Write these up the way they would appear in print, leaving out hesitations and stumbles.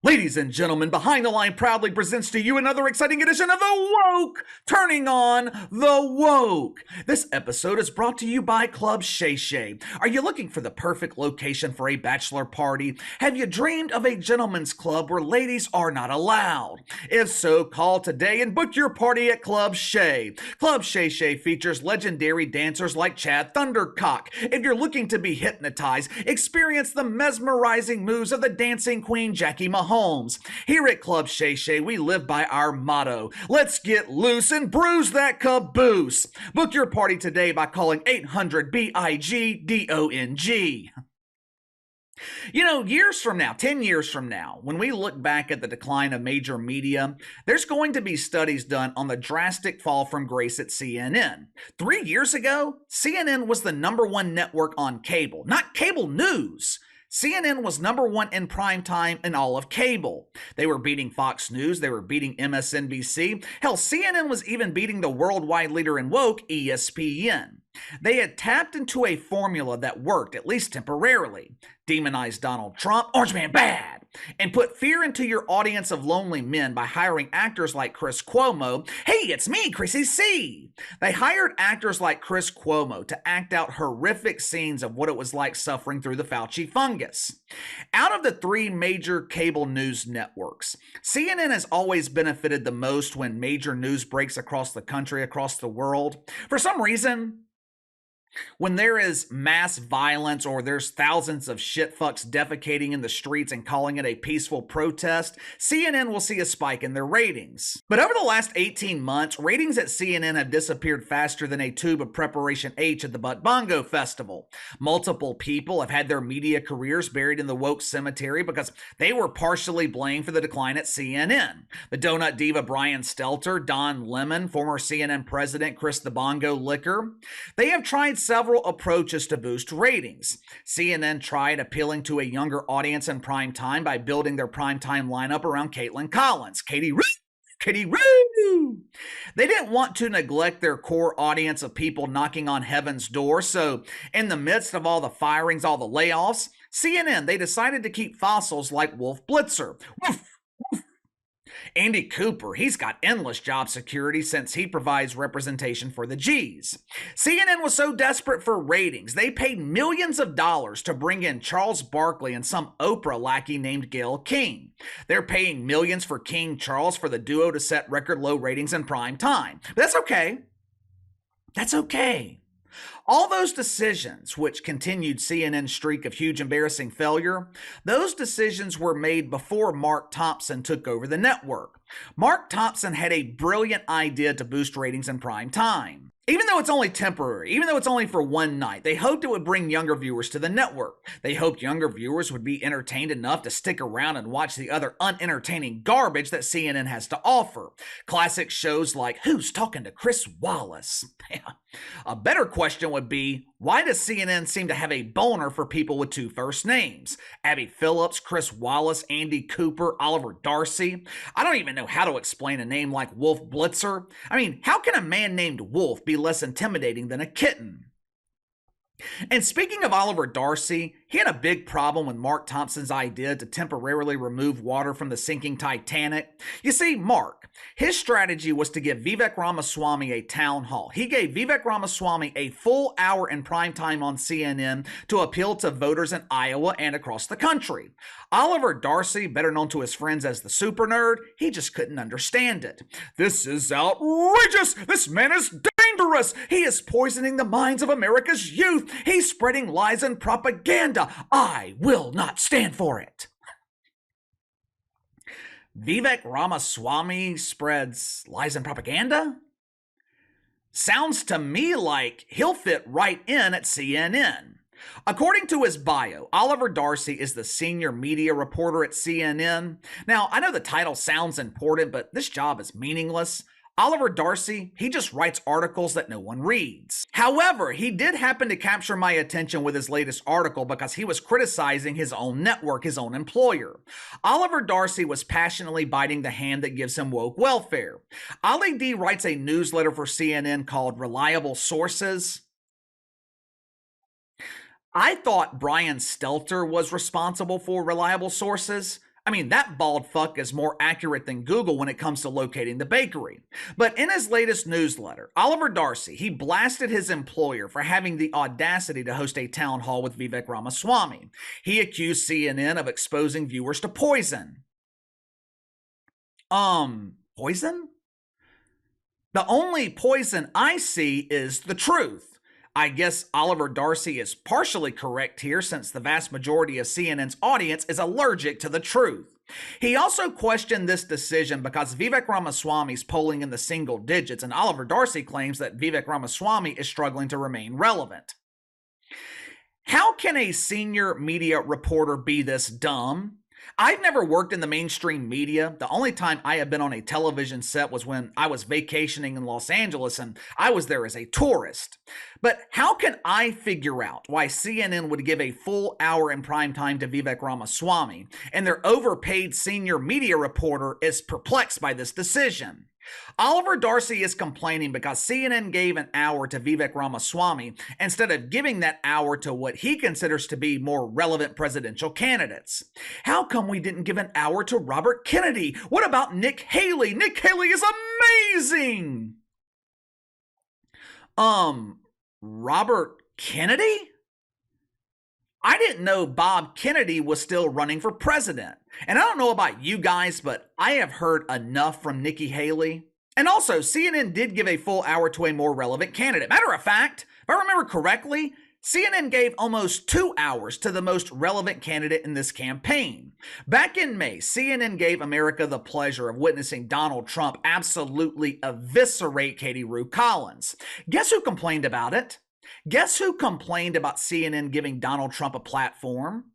Ladies and gentlemen, Behind the Line proudly presents to you another exciting edition of The Woke, turning on the woke. This episode is brought to you by Club Shay Shay. Are you looking for the perfect location for a bachelor party? Have you dreamed of a gentleman's club where ladies are not allowed? If so, call today and book your party at Club Shay. Club Shay Shay features legendary dancers like Chad Thundercock. If you're looking to be hypnotized, experience the mesmerizing moves of the dancing queen Jackie Mahomes. Here at Club Shay Shay, we live by our motto: let's get loose and bruise that caboose. Book your party today by calling 800-BIG-DONG. You know, years from now, 10 years from now, when we look back at the decline of major media, there's going to be studies done on the drastic fall from grace at CNN. 3 years ago, CNN was the #1 network on cable, not cable news. CNN was #1 in prime time in all of cable. They were beating Fox News, they were beating MSNBC. Hell, CNN was even beating the worldwide leader in woke, ESPN. They had tapped into a formula that worked, at least temporarily. Demonize Donald Trump, Orange Man bad, and put fear into your audience of lonely men by hiring actors like Chris Cuomo. Hey, it's me, Chrissy C. They hired actors like Chris Cuomo to act out horrific scenes of what it was like suffering through the Fauci fungus. Out of the 3 major cable news networks, CNN has always benefited the most when major news breaks across the country, across the world. For some reason, when there is mass violence or there's thousands of shitfucks defecating in the streets and calling it a peaceful protest, CNN will see a spike in their ratings. But over the last 18 months, ratings at CNN have disappeared faster than a tube of Preparation H at the Butt Bongo Festival. Multiple people have had their media careers buried in the woke cemetery because they were partially blamed for the decline at CNN. The donut diva Brian Stelter, Don Lemon, former CNN president Chris the Bongo Licker. They have tried several approaches to boost ratings. CNN tried appealing to a younger audience in prime time by building their primetime lineup around Caitlin Collins, Katie Roo. They didn't want to neglect their core audience of people knocking on heaven's door, so in the midst of all the firings, all the layoffs, CNN, they decided to keep fossils like Wolf Blitzer. Woof. Andy Cooper, he's got endless job security since he provides representation for the G's. CNN was so desperate for ratings, they paid millions of dollars to bring in Charles Barkley and some Oprah lackey named Gayle King. They're paying millions for King Charles for the duo to set record low ratings in prime time. But that's okay. That's okay. All those decisions, which continued CNN's streak of huge embarrassing failure, those decisions were made before Mark Thompson took over the network. Mark Thompson had a brilliant idea to boost ratings in prime time. Even though it's only temporary, even though it's only for one night, they hoped it would bring younger viewers to the network. They hoped younger viewers would be entertained enough to stick around and watch the other unentertaining garbage that CNN has to offer. Classic shows like Who's Talking to Chris Wallace? A better question would be, why does CNN seem to have a boner for people with 2 first names? Abby Phillips, Chris Wallace, Andy Cooper, Oliver Darcy. I don't even know how to explain a name like Wolf Blitzer. I mean, how can a man named Wolf be less intimidating than a kitten? And speaking of Oliver Darcy, he had a big problem with Mark Thompson's idea to temporarily remove water from the sinking Titanic. You see, Mark, his strategy was to give Vivek Ramaswamy a town hall. He gave Vivek Ramaswamy a full hour in prime time on CNN to appeal to voters in Iowa and across the country. Oliver Darcy, better known to his friends as the super nerd, he just couldn't understand it. This is outrageous! This man is dangerous! He is poisoning the minds of America's youth! He's spreading lies and propaganda. I will not stand for it. Vivek Ramaswamy spreads lies and propaganda? Sounds to me like he'll fit right in at CNN. According to his bio, Oliver Darcy is the senior media reporter at CNN. Now, I know the title sounds important, but this job is meaningless. Oliver Darcy, he just writes articles that no one reads. However, he did happen to capture my attention with his latest article because he was criticizing his own network, his own employer. Oliver Darcy was passionately biting the hand that gives him woke welfare. Ollie D writes a newsletter for CNN called Reliable Sources. I thought Brian Stelter was responsible for Reliable Sources. I mean, that bald fuck is more accurate than Google when it comes to locating the bakery. But in his latest newsletter, Oliver Darcy, he blasted his employer for having the audacity to host a town hall with Vivek Ramaswamy. He accused CNN of exposing viewers to poison. Poison? The only poison I see is the truth. I guess Oliver Darcy is partially correct here since the vast majority of CNN's audience is allergic to the truth. He also questioned this decision because Vivek Ramaswamy's polling in the single digits, and Oliver Darcy claims that Vivek Ramaswamy is struggling to remain relevant. How can a senior media reporter be this dumb? I've never worked in the mainstream media. The only time I have been on a television set was when I was vacationing in Los Angeles and I was there as a tourist. But how can I figure out why CNN would give a full hour in primetime to Vivek Ramaswamy and their overpaid senior media reporter is perplexed by this decision? Oliver Darcy is complaining because CNN gave an hour to Vivek Ramaswamy instead of giving that hour to what he considers to be more relevant presidential candidates. How come we didn't give an hour to Robert Kennedy? What about Nick Haley? Nick Haley is amazing! Robert Kennedy? I didn't know Bob Kennedy was still running for president. And I don't know about you guys, but I have heard enough from Nikki Haley. And also, CNN did give a full hour to a more relevant candidate. Matter of fact, if I remember correctly, CNN gave almost 2 hours to the most relevant candidate in this campaign. Back in May, CNN gave America the pleasure of witnessing Donald Trump absolutely eviscerate Katie Rue Collins. Guess who complained about it? Guess who complained about CNN giving Donald Trump a platform?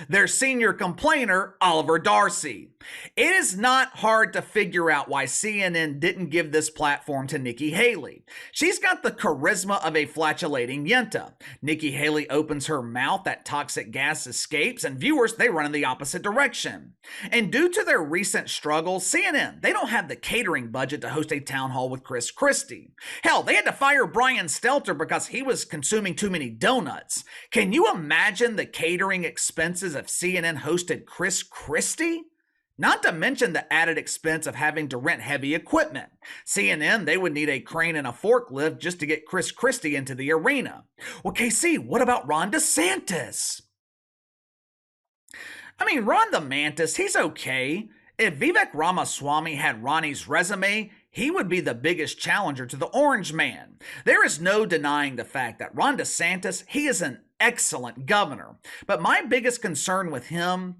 Their senior complainer, Oliver Darcy. It is not hard to figure out why CNN didn't give this platform to Nikki Haley. She's got the charisma of a flatulating yenta. Nikki Haley opens her mouth, that toxic gas escapes, and viewers, they run in the opposite direction. And due to their recent struggles, CNN, they don't have the catering budget to host a town hall with Chris Christie. Hell, they had to fire Brian Stelter because he was consuming too many donuts. Can you imagine the catering expenses if CNN hosted Chris Christie? Not to mention the added expense of having to rent heavy equipment. CNN, they would need a crane and a forklift just to get Chris Christie into the arena. Well, KC, what about Ron DeSantis? I mean, Ron DeSantis, he's okay. If Vivek Ramaswamy had Ronnie's resume, he would be the biggest challenger to the Orange Man. There is no denying the fact that Ron DeSantis, he is an excellent governor. But my biggest concern with him,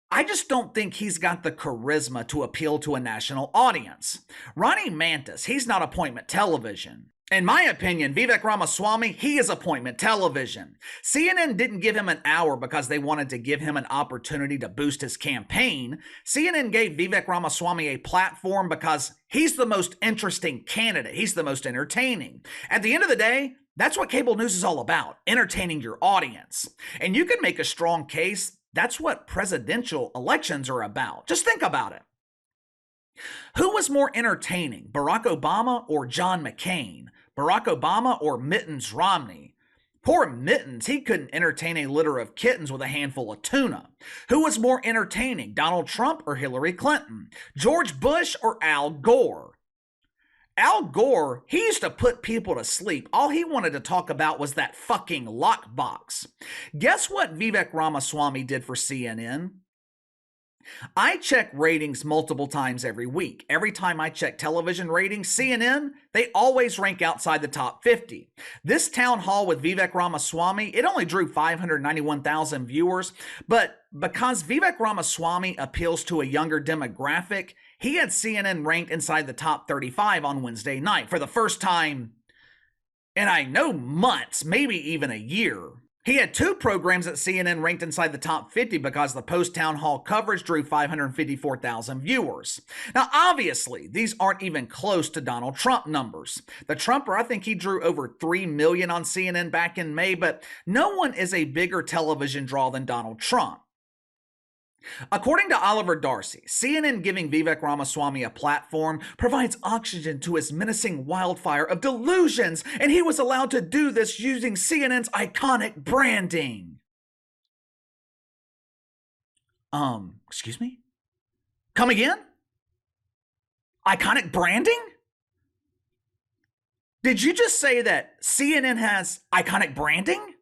I just don't think he's got the charisma to appeal to a national audience. Ronnie Mantis, he's not appointment television. In my opinion, Vivek Ramaswamy, he is appointment television. CNN didn't give him an hour because they wanted to give him an opportunity to boost his campaign. CNN gave Vivek Ramaswamy a platform because he's the most interesting candidate. He's the most entertaining. At the end of the day, that's what cable news is all about, entertaining your audience. And you can make a strong case that's what presidential elections are about. Just think about it. Who was more entertaining, Barack Obama or John McCain? Barack Obama or Mittens Romney? Poor Mittens, he couldn't entertain a litter of kittens with a handful of tuna. Who was more entertaining, Donald Trump or Hillary Clinton? George Bush or Al Gore? Al Gore, he used to put people to sleep. All he wanted to talk about was that fucking lockbox. Guess what Vivek Ramaswamy did for CNN? I check ratings multiple times every week. Every time I check television ratings, CNN, they always rank outside the top 50. This town hall with Vivek Ramaswamy, it only drew 591,000 viewers, but because Vivek Ramaswamy appeals to a younger demographic, he had CNN ranked inside the top 35 on Wednesday night for the first time in I know months, maybe even a year. He had 2 programs at CNN ranked inside the top 50 because the post-town hall coverage drew 554,000 viewers. Now, obviously, these aren't even close to Donald Trump numbers. The Trumper, I think he drew over 3 million on CNN back in May, but no one is a bigger television draw than Donald Trump. According to Oliver Darcy, CNN giving Vivek Ramaswamy a platform provides oxygen to his menacing wildfire of delusions, and he was allowed to do this using CNN's iconic branding. Excuse me? Come again? Iconic branding? Did you just say that CNN has iconic branding?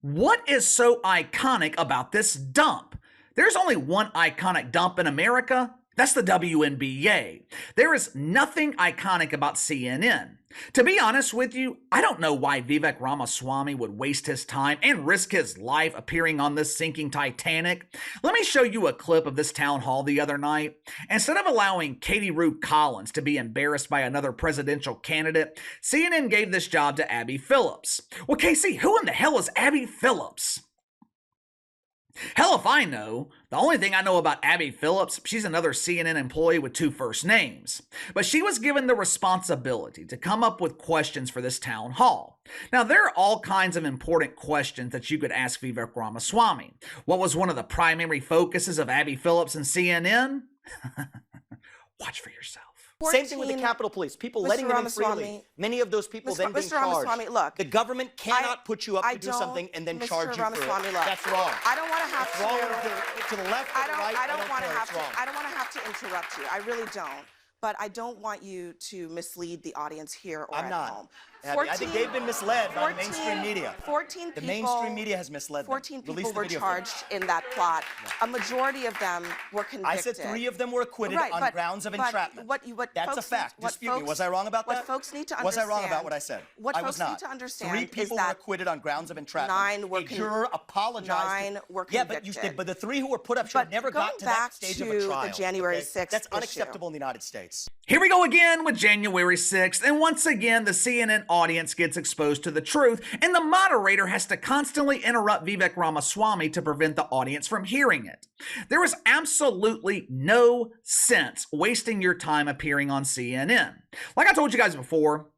What is so iconic about this dump? There's only one iconic dump in America. That's the WNBA. There is nothing iconic about CNN. To be honest with you, I don't know why Vivek Ramaswamy would waste his time and risk his life appearing on this sinking Titanic. Let me show you a clip of this town hall the other night. Instead of allowing Katie Rue Collins to be embarrassed by another presidential candidate, CNN gave this job to Abby Phillips. Well, Casey, who in the hell is Abby Phillips? Hell if I know. The only thing I know about Abby Phillips, she's another CNN employee with two first names. But she was given the responsibility to come up with questions for this town hall. Now, there are all kinds of important questions that you could ask Vivek Ramaswamy. What was one of the primary focuses of Abby Phillips and CNN? Watch for yourself. Same thing with the Capitol Police. People letting them in freely. Many of those people then being charged. Look, the government cannot put you up to do something and then charge you for it. That's wrong. I don't want to have to. Wrong to the left or the right. I don't want to have to interrupt you. I really don't. But I don't want you to mislead the audience here or at home. I think they've been misled by the mainstream media. 14 people. The mainstream media has misled them. 14 people were charged in that plot. A majority of them were convicted. I said 3 of them were acquitted on grounds of entrapment. That's a fact. Dispute me. Was I wrong about that? What folks need to understand. Was I wrong about what I said? What I was folks not. need to understand 3 people were acquitted on grounds of entrapment. 9 were convicted. A juror apologized. 9 were convicted. Yeah, but the 3 who were put up should have never got to that stage of a trial. The January 6th That's unacceptable in the United States. Here we go again with January 6th, and once again, the CNN audience gets exposed to the truth, and the moderator has to constantly interrupt Vivek Ramaswamy to prevent the audience from hearing it. There is absolutely no sense wasting your time appearing on CNN. Like I told you guys before,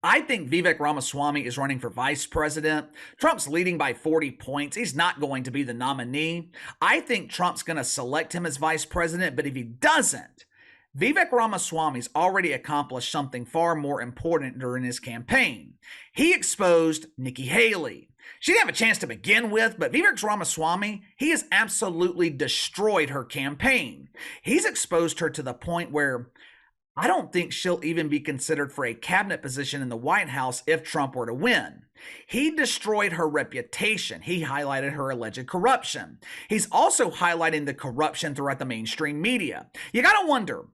I think Vivek Ramaswamy is running for vice president. Trump's leading by 40 points. He's not going to be the nominee. I think Trump's going to select him as vice president, but if he doesn't, Vivek Ramaswamy's already accomplished something far more important during his campaign. He exposed Nikki Haley. She didn't have a chance to begin with, but Vivek Ramaswamy, he has absolutely destroyed her campaign. He's exposed her to the point where I don't think she'll even be considered for a cabinet position in the White House if Trump were to win. He destroyed her reputation. He highlighted her alleged corruption. He's also highlighting the corruption throughout the mainstream media. You gotta wonder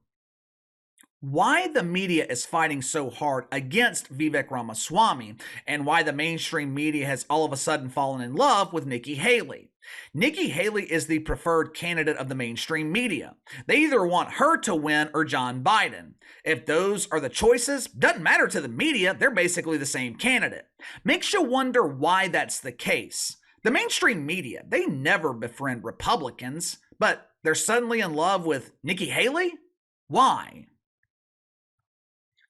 why the media is fighting so hard against Vivek Ramaswamy and why the mainstream media has all of a sudden fallen in love with Nikki Haley. Nikki Haley is the preferred candidate of the mainstream media. They either want her to win or John Biden. If those are the choices, doesn't matter to the media, they're basically the same candidate. Makes you wonder why that's the case. The mainstream media, they never befriend Republicans, but they're suddenly in love with Nikki Haley? Why?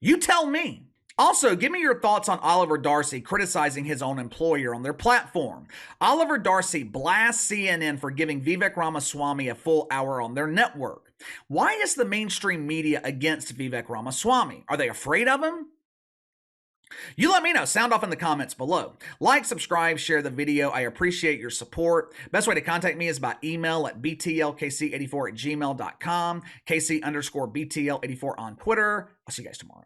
You tell me. Also, give me your thoughts on Oliver Darcy criticizing his own employer on their platform. Oliver Darcy blasts CNN for giving Vivek Ramaswamy a full hour on their network. Why is the mainstream media against Vivek Ramaswamy? Are they afraid of him? You let me know. Sound off in the comments below. Like, subscribe, share the video. I appreciate your support. Best way to contact me is by email at btlkc84@gmail.com, KC_BTL84 on Twitter. I'll see you guys tomorrow.